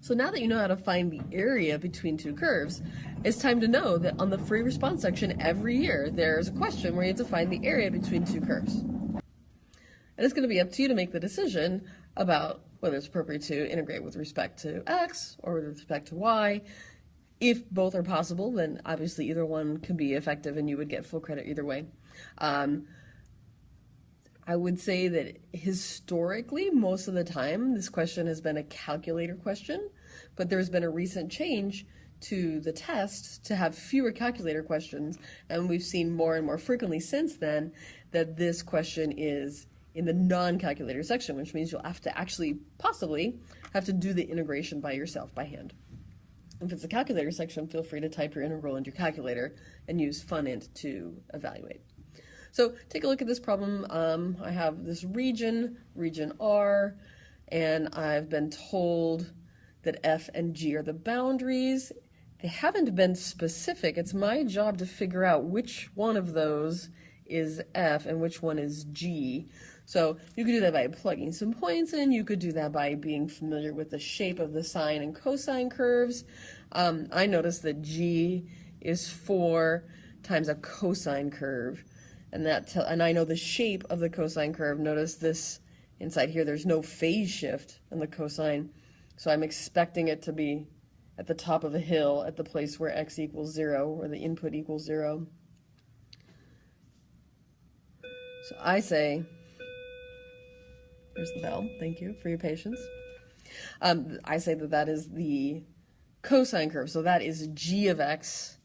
So now that you know how to find the area between two curves, it's time to know that on the free response section every year, there's a question where you have to find the area between two curves. And it's going to be up to you to make the decision about whether it's appropriate to integrate with respect to x or with respect to y. If both are possible, then obviously either one can be effective and you would get full credit either way. I would say that historically, most of the time, this question has been a calculator question, but there's been a recent change to the test to have fewer calculator questions, and we've seen more and more frequently since then that this question is in the non-calculator section, which means you'll have to actually possibly have to do the integration by yourself, by hand. If it's a calculator section, feel free to type your integral into your calculator and use FUNINT to evaluate. So take a look at this problem. I have this region R, and I've been told that F and G are the boundaries. They haven't been specific. It's my job to figure out which one of those is F and which one is G. So you could do that by plugging some points in. You could do that by being familiar with the shape of the sine and cosine curves. I noticed that G is 4 times a cosine curve. And I know the shape of the cosine curve. Notice this inside here, there's no phase shift in the cosine. So I'm expecting it to be at the top of a hill at the place where x equals 0, or the input equals 0. So I say, there's the bell, thank you for your patience. I say that that is the cosine curve. So that is g of x.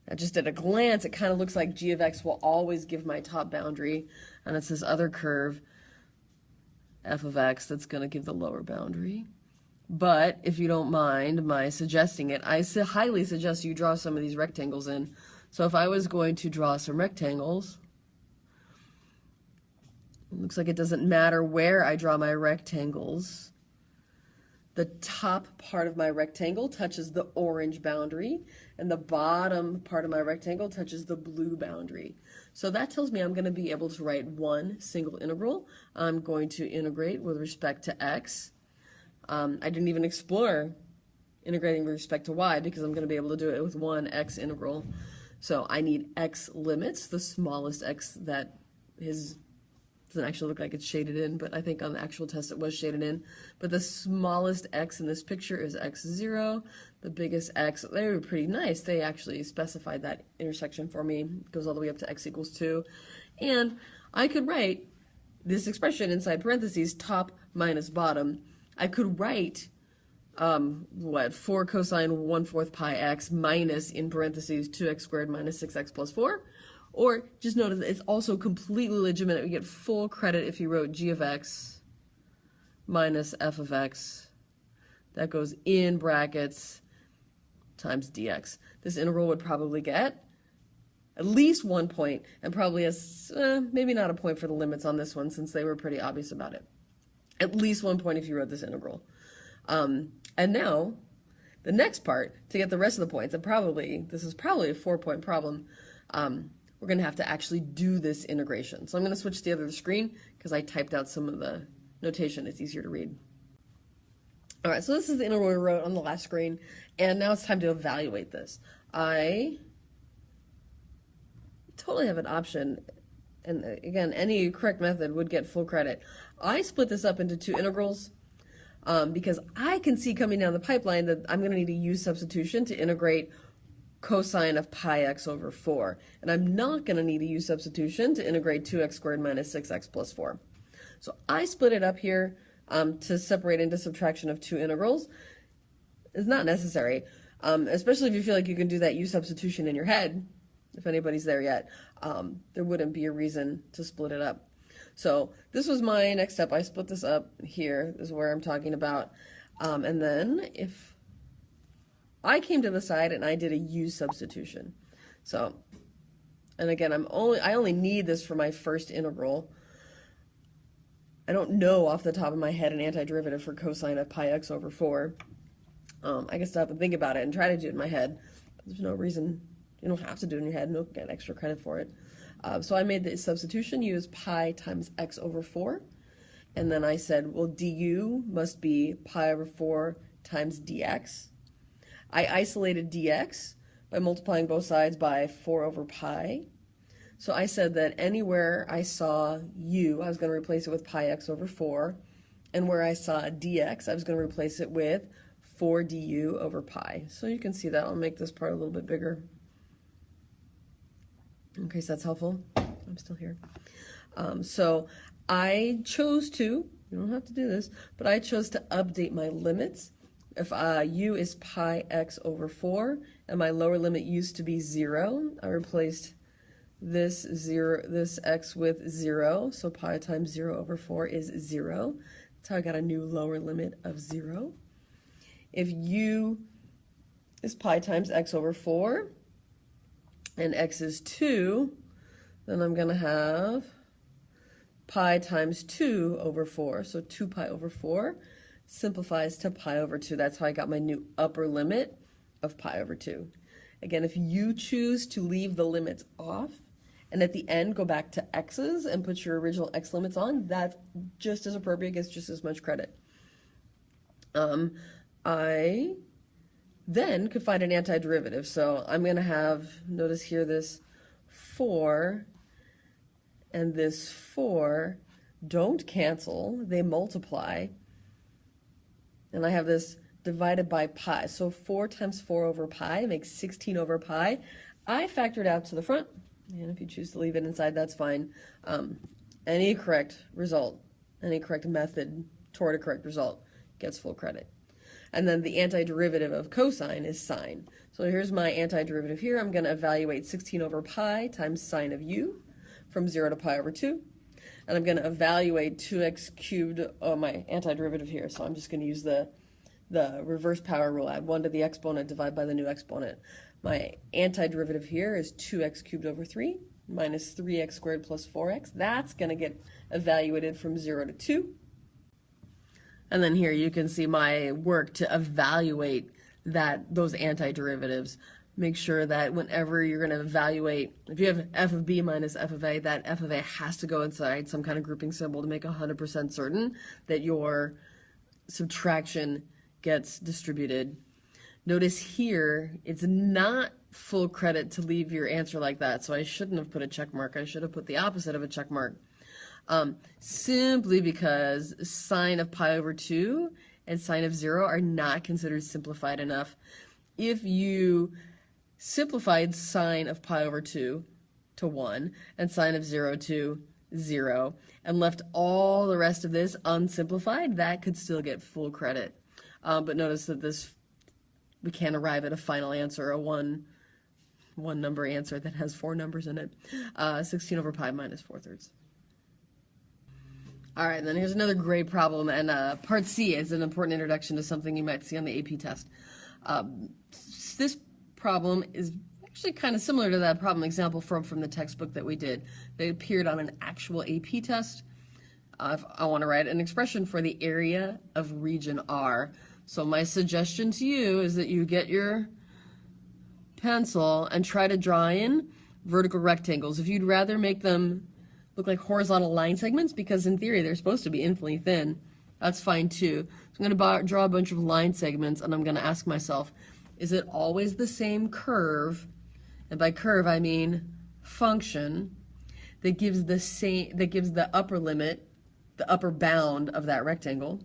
Now, just at a glance, it kind of looks like g of x will always give my top boundary, and it's this other curve, f of x, that's going to give the lower boundary. But if you don't mind my suggesting it, I highly suggest you draw some of these rectangles in. So if I was going to draw some rectangles, it looks like it doesn't matter where I draw my rectangles. The top part of my rectangle touches the orange boundary, and the bottom part of my rectangle touches the blue boundary. So that tells me I'm going to be able to write one single integral. I'm going to integrate with respect to x. I didn't even explore integrating with respect to y because I'm going to be able to do it with one x integral. So I need x limits, the smallest x that is. Doesn't actually look like it's shaded in, but I think on the actual test it was shaded in. But the smallest x in this picture is x0. The biggest x, they were pretty nice. They actually specified that intersection for me. It goes all the way up to x equals 2. And I could write this expression inside parentheses, top minus bottom. I could write, 4 cosine 1/4 pi x minus, in parentheses, 2x squared minus 6x plus 4. Or just notice that it's also completely legitimate. We get full credit if you wrote g of x minus f of x. That goes in brackets times dx. This integral would probably get at least 1 point, and probably maybe not a point for the limits on this one since they were pretty obvious about it. At least 1 point if you wrote this integral. And now, the next part, to get the rest of the points, and this is probably a 4-point problem, we're going to have to actually do this integration. So I'm going to switch to the other screen because I typed out some of the notation. It's easier to read. All right, so this is the integral we wrote on the last screen, and now it's time to evaluate this. I totally have an option, and again, any correct method would get full credit. I split this up into 2 integrals because I can see coming down the pipeline that I'm going to need a u substitution to integrate cosine of pi x over 4. And I'm not going to need a u substitution to integrate 2x squared minus 6x plus 4. So I split it up here to separate into subtraction of 2 integrals. It's not necessary, especially if you feel like you can do that u substitution in your head. If anybody's there yet, there wouldn't be a reason to split it up. So this was my next step. I split this up here. This is where I'm talking about. And then if I came to the side and I did a u substitution. So, and again, I only need this for my first integral. I don't know off the top of my head an antiderivative for cosine of pi x over 4. I can stop and think about it and try to do it in my head. There's no reason, you don't have to do it in your head, and you'll get extra credit for it. So I made the substitution, u is pi times x over 4. And then I said, well, du must be pi over 4 times dx. I isolated dx by multiplying both sides by 4 over pi. So I said that anywhere I saw u, I was going to replace it with pi x over 4. And where I saw dx, I was going to replace it with 4 du over pi. So you can see that. I'll make this part a little bit bigger. Okay, so that's helpful. I'm still here. So I chose to, you don't have to do this, but I chose to update my limits. If u is pi x over 4, and my lower limit used to be 0, I replaced this x with 0, so pi times 0 over 4 is 0. That's how I got a new lower limit of 0. If u is pi times x over 4, and x is 2, then I'm going to have pi times 2 over 4. So 2 pi over 4 simplifies to pi over 2. That's how I got my new upper limit of pi over 2. Again, if you choose to leave the limits off, and at the end go back to x's and put your original x limits on, that's just as appropriate, gets just as much credit. I then could find an antiderivative. So I'm going to have, notice here, this 4 and this 4 don't cancel, they multiply. And I have this divided by pi. So 4 times 4 over pi makes 16 over pi. I factored out to the front, and if you choose to leave it inside, that's fine. Any correct result, any correct method toward a correct result gets full credit. And then the antiderivative of cosine is sine. So here's my antiderivative here. I'm going to evaluate 16 over pi times sine of u from 0 to pi over 2. And I'm going to evaluate 2x cubed, my antiderivative here. So I'm just going to use the reverse power rule. Add 1 to the exponent, divide by the new exponent. My antiderivative here is 2x cubed over 3 minus 3x squared plus 4x. That's going to get evaluated from 0 to 2. And then here you can see my work to evaluate those antiderivatives. Make sure that whenever you're going to evaluate, if you have f of b minus f of a, that f of a has to go inside some kind of grouping symbol to make 100% certain that your subtraction gets distributed. Notice here, it's not full credit to leave your answer like that, so I shouldn't have put a check mark. I should have put the opposite of a check mark. Simply because sine of pi over 2 and sine of 0 are not considered simplified enough. If you simplified sine of pi over 2 to 1 and sine of 0 to 0 and left all the rest of this unsimplified, that could still get full credit. But notice that we can't arrive at a final answer, a one number answer that has 4 numbers in it. 16 over pi minus 4/3. All right, then here's another great problem, and part C is an important introduction to something you might see on the AP test. This problem is actually kind of similar to that problem example from the textbook that we did. They appeared on an actual AP test. I want to write an expression for the area of region R. So my suggestion to you is that you get your pencil and try to draw in vertical rectangles. If you'd rather make them look like horizontal line segments, because in theory they're supposed to be infinitely thin, that's fine too. So I'm going to draw a bunch of line segments, and I'm going to ask myself, is it always the same curve? And by curve I mean function that gives the upper limit, the upper bound of that rectangle.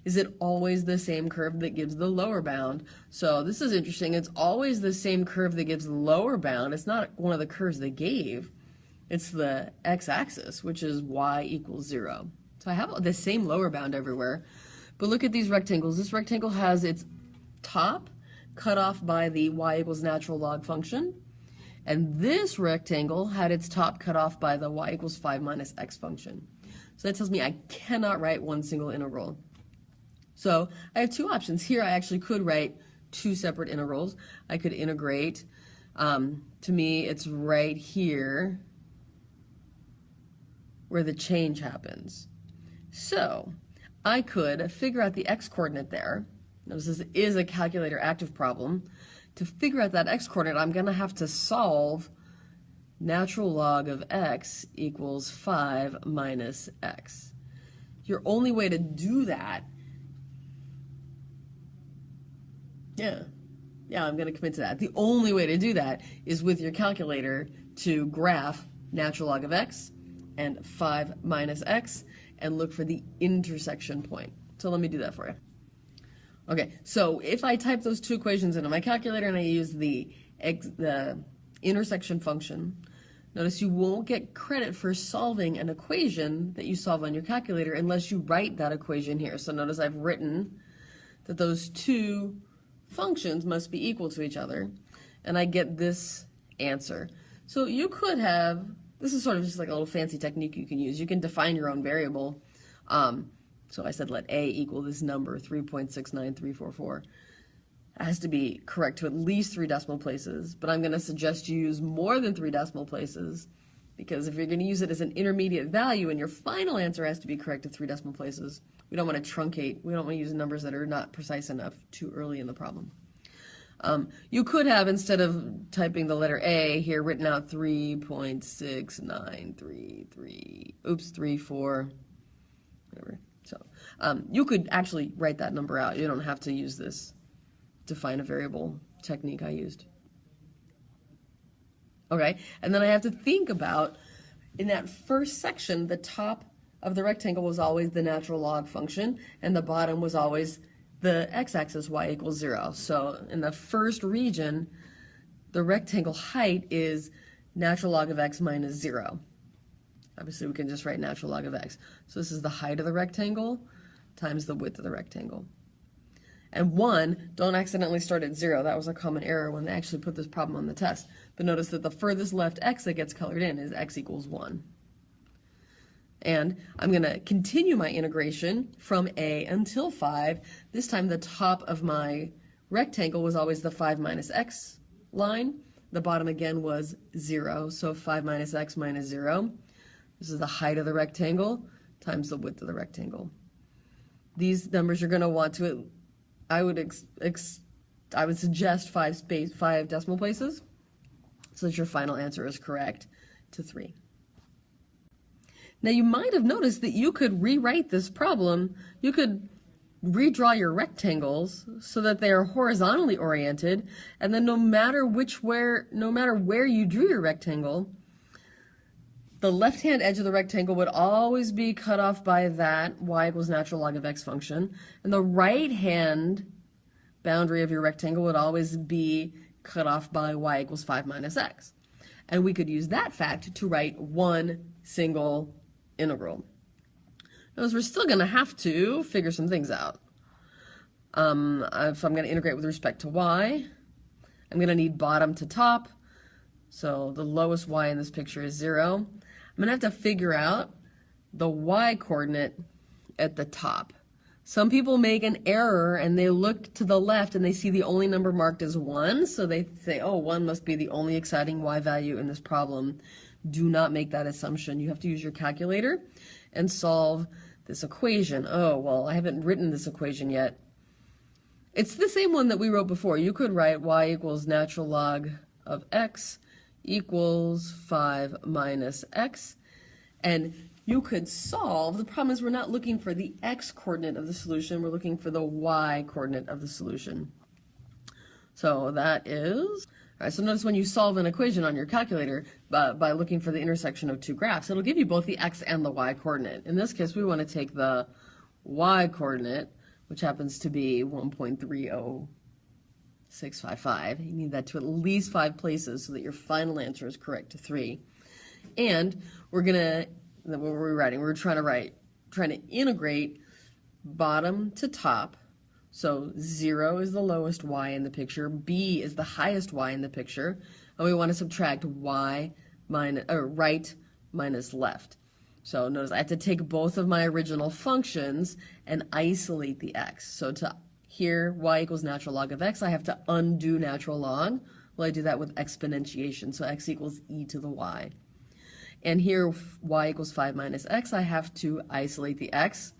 Is it always the same curve that gives the lower bound? So this is interesting. It's always the same curve that gives the lower bound. It's not one of the curves they gave. It's the x-axis, which is y equals 0. So I have the same lower bound everywhere. But look at these rectangles. This rectangle has its top cut off by the y equals natural log function. And this rectangle had its top cut off by the y equals 5 minus x function. So that tells me I cannot write one single integral. So I have two options. Here I actually could write two separate integrals. I could integrate, to me it's right here where the change happens. So I could figure out the x-coordinate there. Notice this is a calculator active problem. To figure out that x-coordinate, I'm going to have to solve natural log of x equals 5 minus x. your only way to do that, yeah, I'm going to commit to that. The only way to do that is with your calculator to graph natural log of x and 5 minus x and look for the intersection point. So let me do that for you. Okay, so if I type those two equations into my calculator and I use the intersection function, notice you won't get credit for solving an equation that you solve on your calculator unless you write that equation here. So notice I've written that those two functions must be equal to each other, and I get this answer. So you could have, this is sort of just like a little fancy technique you can use. You can define your own variable. So I said let A equal this number, 3.69344. It has to be correct to at least 3 decimal places, but I'm going to suggest you use more than 3 decimal places, because if you're going to use it as an intermediate value and your final answer has to be correct to 3 decimal places, we don't want to truncate. We don't want to use numbers that are not precise enough too early in the problem. You could have, instead of typing the letter A here, written out 34, whatever. So you could actually write that number out. You don't have to use this define a variable technique I used. Okay, and then I have to think about, in that first section, the top of the rectangle was always the natural log function, and the bottom was always the x-axis, y equals 0. So in the first region, the rectangle height is natural log of x minus 0. Obviously, we can just write natural log of x. So this is the height of the rectangle times the width of the rectangle. And 1, don't accidentally start at 0. That was a common error when they actually put this problem on the test. But notice that the furthest left x that gets colored in is x equals 1. And I'm going to continue my integration from a until 5. This time the top of my rectangle was always the 5 minus x line. The bottom again was 0, so 5 minus x minus 0. This is the height of the rectangle times the width of the rectangle. These numbers you're going to want to, I would suggest 5 decimal places so that your final answer is correct to 3. Now you might have noticed that you could rewrite this problem. You could redraw your rectangles so that they are horizontally oriented, and then no matter where you drew your rectangle, the left-hand edge of the rectangle would always be cut off by that y equals natural log of x function, and the right-hand boundary of your rectangle would always be cut off by y equals 5 minus x. And we could use that fact to write one single integral. Notice we're still going to have to figure some things out. If I'm going to integrate with respect to y, I'm going to need bottom to top. So the lowest y in this picture is 0. I'm going to have to figure out the y coordinate at the top. Some people make an error and they look to the left and they see the only number marked as 1, so they say, oh, 1 must be the only exciting y value in this problem. Do not make that assumption. You have to use your calculator and solve this equation. Oh, well, I haven't written this equation yet. It's the same one that we wrote before. You could write y equals natural log of x equals 5 minus x, and you could solve. The problem is we're not looking for the x coordinate of the solution, we're looking for the y coordinate of the solution. So that is, all right, so notice when you solve an equation on your calculator by looking for the intersection of two graphs, it'll give you both the x and the y coordinate. In this case, we want to take the y coordinate, which happens to be 1.30655. You need that to at least 5 places so that your final answer is correct to 3. And we're going to, what were we writing? We're trying to integrate bottom to top. So 0 is the lowest y in the picture, b is the highest y in the picture, and we want to subtract y minus, or right minus left. So notice I have to take both of my original functions and isolate the x. So to here, y equals natural log of x, I have to undo natural log. Well, I do that with exponentiation, so x equals e to the y. And here, y equals 5 minus x, I have to isolate the x.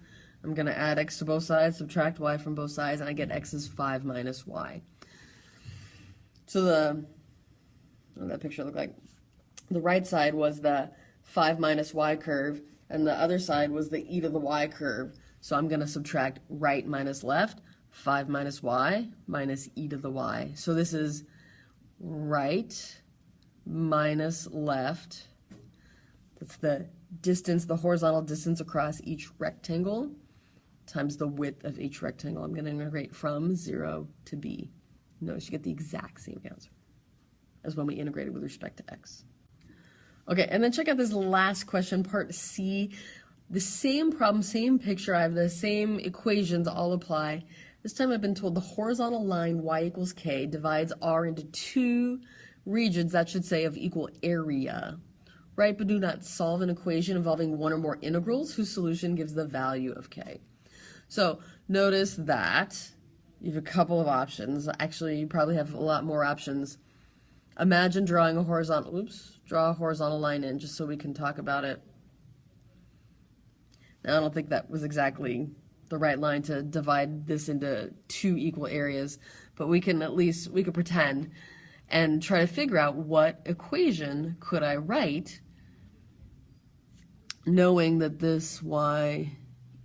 I'm going to add x to both sides, subtract y from both sides, and I get x is 5 minus y. So what did that picture look like? The right side was the 5 minus y curve, and the other side was the e to the y curve. So I'm going to subtract right minus left, 5 minus y minus e to the y. So this is right minus left. That's the distance, the horizontal distance across each rectangle times the width of each rectangle. I'm going to integrate from 0 to b. Notice you get the exact same answer as when we integrated with respect to x. Okay, and then check out this last question, part C. The same problem, same picture. I have the same equations all apply. This time I've been told the horizontal line y equals k divides R into two regions, that should say, of equal area. Write but do not solve an equation involving one or more integrals whose solution gives the value of k. So notice that you have a couple of options. Actually, you probably have a lot more options. Imagine drawing a horizontal, draw a horizontal line in just so we can talk about it. Now, I don't think that was exactly the right line to divide this into two equal areas, but we can we could pretend and try to figure out what equation could I write knowing that this y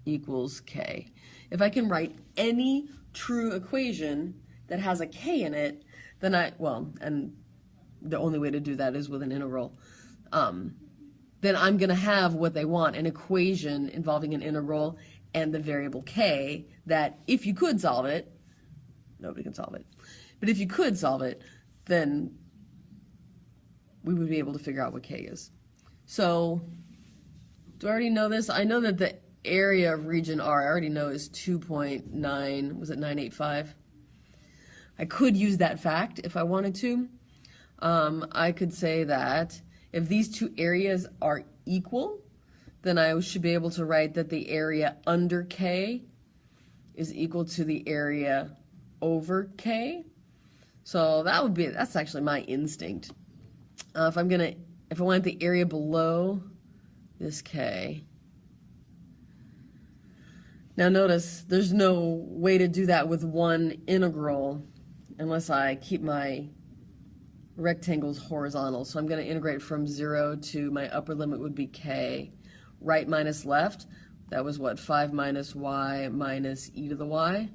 equals k. If I can write any true equation that has a k in it, then and the only way to do that is with an integral, then I'm going to have what they want, an equation involving an integral and the variable k that if you could solve it, nobody can solve it, but if you could solve it, then we would be able to figure out what k is. So, do I already know this? I know that the area of region R, I already know, is 2.9, was it 985? I could use that fact if I wanted to. I could say that if these two areas are equal, then I should be able to write that the area under K is equal to the area over K. So that's actually my instinct. If I want the area below this K, now notice there's no way to do that with one integral unless I keep my rectangles horizontal. So I'm going to integrate from 0 to my upper limit would be k. Right minus left, that was what, 5 minus y minus e to the y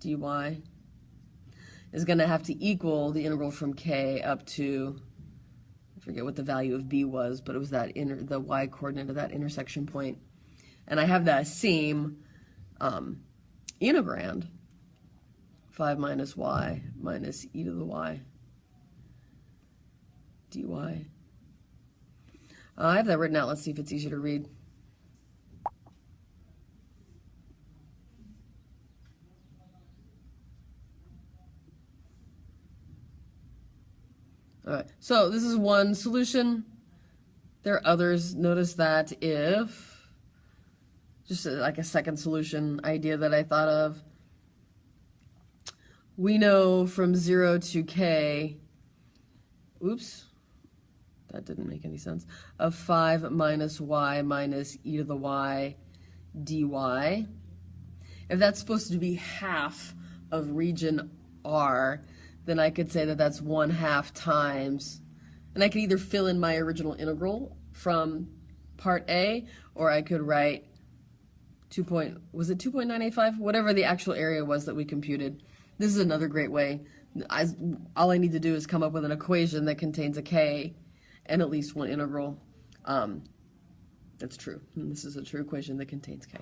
dy is going to have to equal the integral from k up to, I forget what the value of b was, but it was that the y coordinate of that intersection point. And I have that same integrand, 5 minus y minus e to the y dy. I have that written out. Let's see if it's easier to read. All right, so this is one solution. There are others. Notice that if, just like a second solution idea that I thought of, we know from 0 to k, oops, that didn't make any sense, of 5 minus y minus e to the y dy. If that's supposed to be half of region R, then I could say that that's 1/2 times, and I could either fill in my original integral from part A, or I could write was it 2.985? Whatever the actual area was that we computed. This is another great way. All I need to do is come up with an equation that contains a k and at least one integral. That's true. And this is a true equation that contains k.